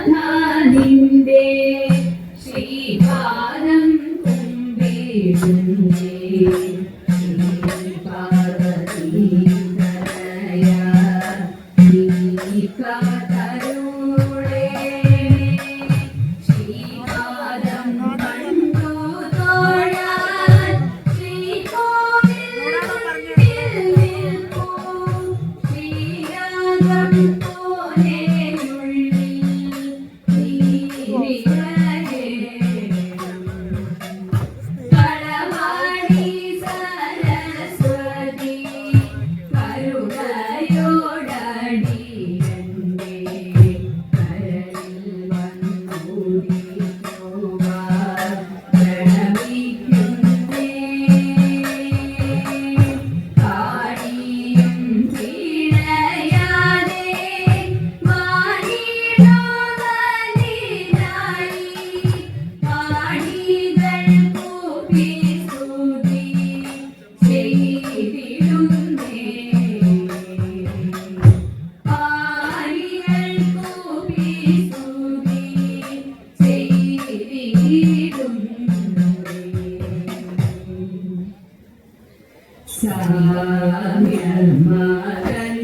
ശ്രീഗണനാഥാനിന്റെ ശ്രീപാദം കുമ്പിടുന്നേ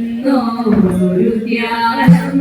സാമ്യമകന്നോരു ധ്യാനം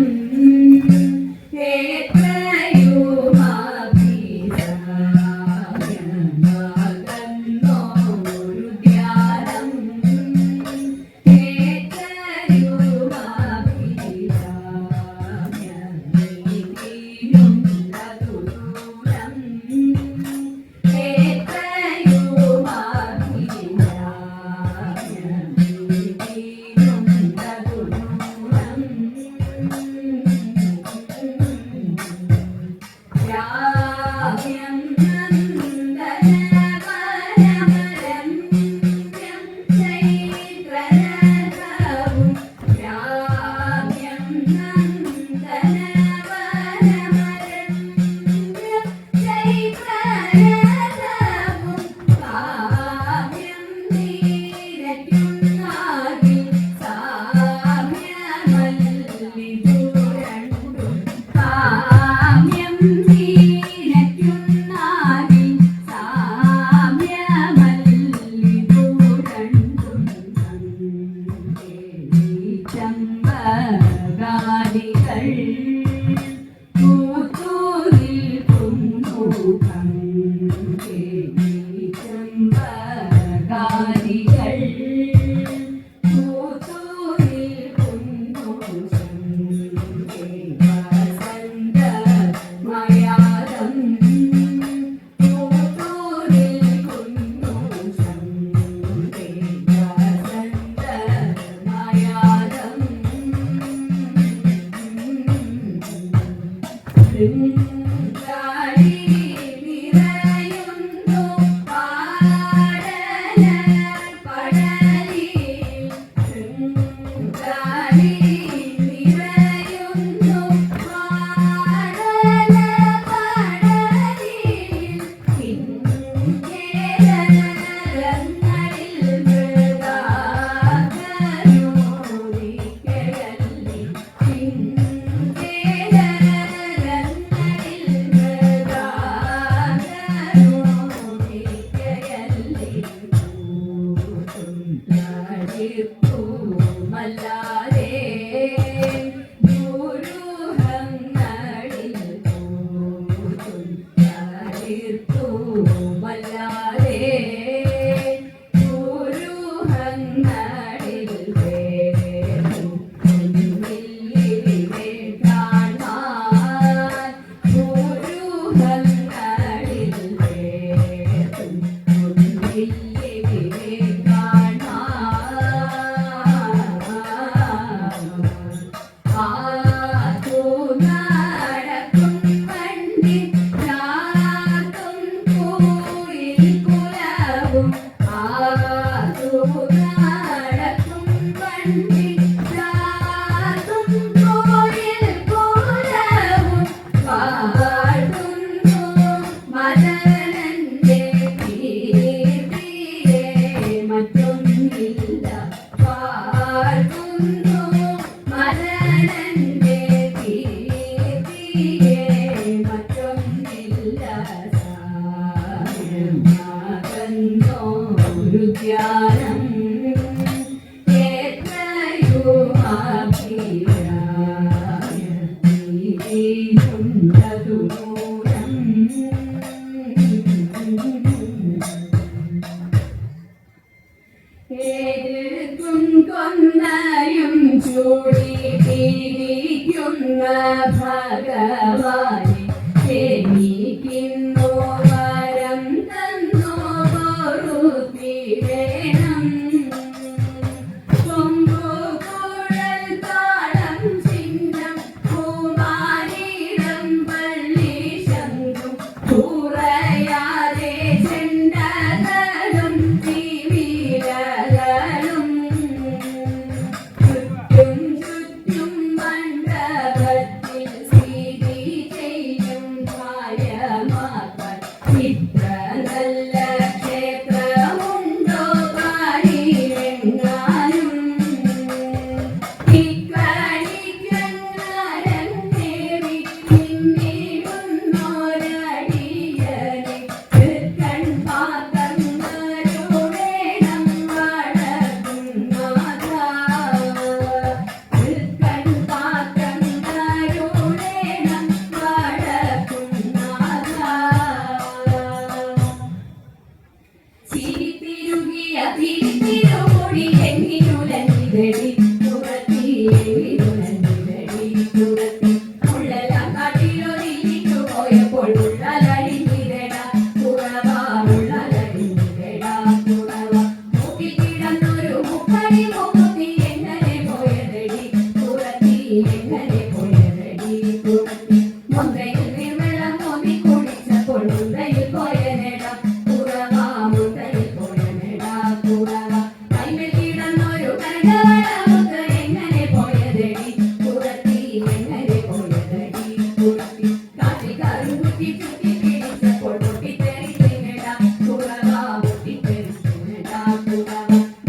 കുറത്തി മുള്ളെല്ലാം കാട്ടിലൊരിഞ്ഞിട്ടു പോയപ്പോൾ മുള്ളലടിഞ്ഞിരടാ കുറവ മുള്ളലടിഞ്ഞിരടാ കുറവ മൂക്കിൽ കിടന്നൊരു മുക്കടി മൂക്കുത്തി എങ്ങനെ പോയതടി കുറത്തി എങ്ങനെ പോയതടി കുറത്തി മുന്തയിൽ നീർവെള്ളം മോന്തി കുടിച്ചപ്പോൾ മുന്തയിൽ പോയനെടാ കുറവ മുന്തയിൽ പോയനെടാ കുറവ കൈമേൽ കിടന്നൊരു കനകവളമുത്ത് എങ്ങനെ പോയതടി കുറത്തി എങ്ങനെ പോയതടി കുറത്തി കാട്ടിക്കാരും കുത്തി ചുറ്റി പിടിച്ചപ്പോൾ പൊട്ടിത്തെറിച്ചിനെടാ കുറവ പൊട്ടിത്തെറിച്ചിനെടാ കുറവ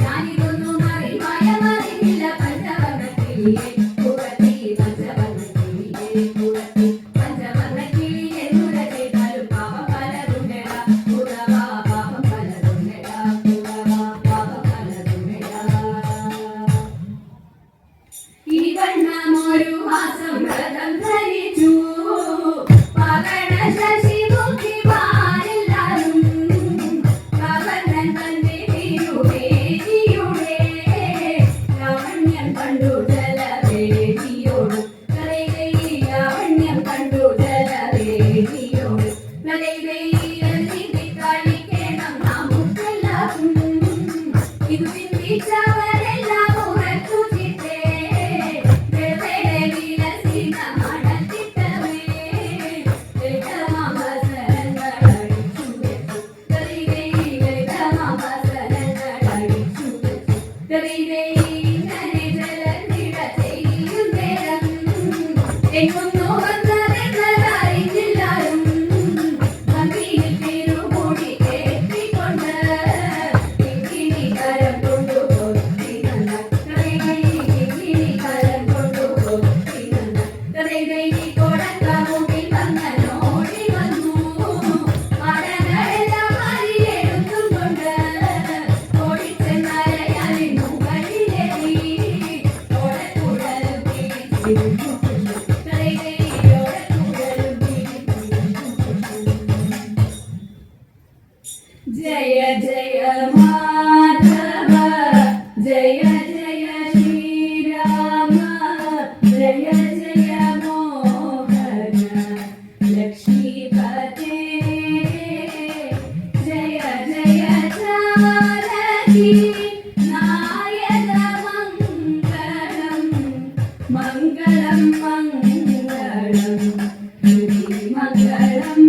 ഞാനിതൊന്നും അറിയില്ല പഞ്ചവർണ്ണക്കിളിയെ കുറത്തി പഞ്ചവർണ്ണക്കിളിയെ കുറത്തി പഞ്ചവർണ്ണക്കിളിയെ നുര ചെയ്താലും പാപം പലതുണ്ടെടാ കുറവ പാപം പലതുണ്ടെടാ കുറവ പാപം പലതുണ്ടെടാ ഈ വണ്ണമൊരു മാസം വ്രതം ധരിച്ചു പകട ശശിമുഖി മാരെല്ലാരും കവർന്നൻ തന്റെ തിരുവേദിയുടെ ലാവണ്യം കണ്ടു ജലവേദിയോട് ലാവണ്യം കണ്ടു ജലവേദിയോട് കളിക്കണം നമുക്കെല്ലാവർക്കും ഇത് ചിന്തിച്ചവരെല്ലാം ഉറച്ചു ചിത്തേ വിലസിന മണത്തിട്ടവേ ലളിതമാവസരങ്ങളടിച്ചു വെച്ചു ലളിതമാവസരങ്ങളടിച്ചു വെച്ചു ഇങ്ങനെ ജലനിട ചെയ്യും നേരം എങ്ങുന്നോ വന്നതെന്നതറിഞ്ഞില്ലാരും ഭംഗിയിൽ തിരുമുടി കയറ്റിക്കൊണ്ട് കിങ്ങിണിക്കരം കൊണ്ടുപോയി നന്ന കിങ്ങിണിക്കരം കൊണ്ടുപോയി നന്ന കൊടക്കമുമ്പിൽ വന്നോടി വന്നു അടകളെല്ലാം അരിയെടുത്തും കൊണ്ട് ഓടിച്ചെന്നരയാലിൻ മുകളിലേറി ഓടക്കുഴലും പിടിച്ചിരുന്നു ജയ ജയ മാധവ ജയ ജയ ശ്രീരാമ ജയ ജയ മോഹന ലക്ഷ്മീപതേ ജയ ജയ ജാനകി നായക മംഗളം മംഗളം മംഗളം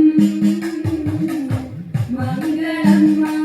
മംഗളം മംഗളം